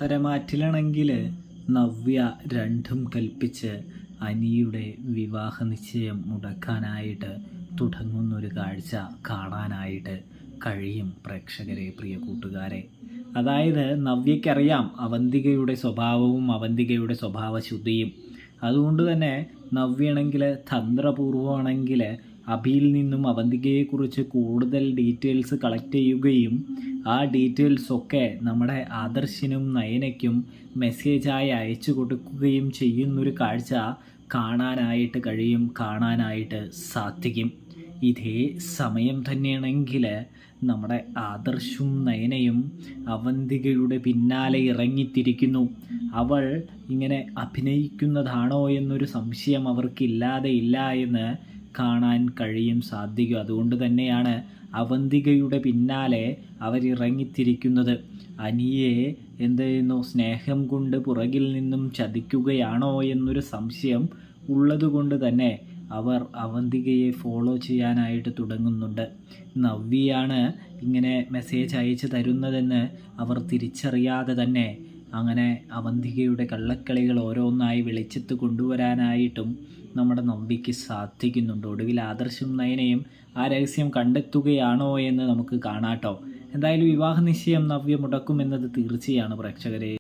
പരമാറ്റിലാണെങ്കിൽ നവ്യ രണ്ടും കൽപ്പിച്ച് അനിയുടെ വിവാഹ നിശ്ചയം മുടക്കാനായിട്ട് തുടങ്ങുന്നൊരു കാഴ്ച കാണാനായിട്ട് കഴിയും പ്രേക്ഷകരെ, പ്രിയ കൂട്ടുകാരെ. അതായത് നവ്യയ്ക്കറിയാം അവന്തികയുടെ സ്വഭാവവും അവന്തികയുടെ സ്വഭാവശുദ്ധിയും. അതുകൊണ്ട് തന്നെ നവ്യയാണെങ്കിൽ തന്ത്രപൂർവമാണെങ്കിൽ അഭിയിൽ നിന്നും അവന്തികയെക്കുറിച്ച് കൂടുതൽ ഡീറ്റെയിൽസ് കളക്ട് ചെയ്യുകയും ആ ഡീറ്റെയിൽസൊക്കെ നമ്മുടെ ആദർശിനും നയനയ്ക്കും മെസ്സേജായി അയച്ചു കൊടുക്കുകയും ചെയ്യുന്നൊരു കാഴ്ച കാണാനായിട്ട് കഴിയും, കാണാനായിട്ട് സാധിക്കും. ഇതേ സമയം തന്നെയാണെങ്കിൽ നമ്മുടെ ആദർശും നയനയും അവന്തികയുടെ പിന്നാലെ ഇറങ്ങിത്തിരിക്കുന്നു. അവൾ ഇങ്ങനെ അഭിനയിക്കുന്നതാണോ എന്നൊരു സംശയം അവർക്കില്ലാതെ ഇല്ല എന്ന് കാണാൻ കഴിയും, സാധിക്കും. അതുകൊണ്ട് തന്നെയാണ് അവന്തികയുടെ പിന്നാലെ അവരിറങ്ങിത്തിരിക്കുന്നത്. അനിയെ എന്ത് ചെയ്യുന്നു, സ്നേഹം കൊണ്ട് പുറകിൽ നിന്നും ചതിക്കുകയാണോ എന്നൊരു സംശയം ഉള്ളതുകൊണ്ട് തന്നെ അവർ അവന്തികയെ ഫോളോ ചെയ്യാനായിട്ട് തുടങ്ങുന്നുണ്ട്. നവ്യയാണ് ഇങ്ങനെ മെസ്സേജ് അയച്ചു തരുന്നതെന്ന് അവർ തിരിച്ചറിയാതെ തന്നെ അങ്ങനെ അവന്തികയുടെ കള്ളക്കളികൾ ഓരോന്നായി വെളിച്ചത്ത് കൊണ്ടുവരാനായിട്ടും നമ്മുടെ നവ്യയ്ക്ക് സാധിക്കുന്നുണ്ട്. ഒടുവിൽ ആദർശും നയനയും ആ രഹസ്യം കണ്ടെത്തുകയാണോ എന്ന് നമുക്ക് കാണാട്ടോ. എന്തായാലും വിവാഹ നിശ്ചയം നവ്യ മുടക്കുമെന്നത് തീർച്ചയാണ് പ്രേക്ഷകരെ.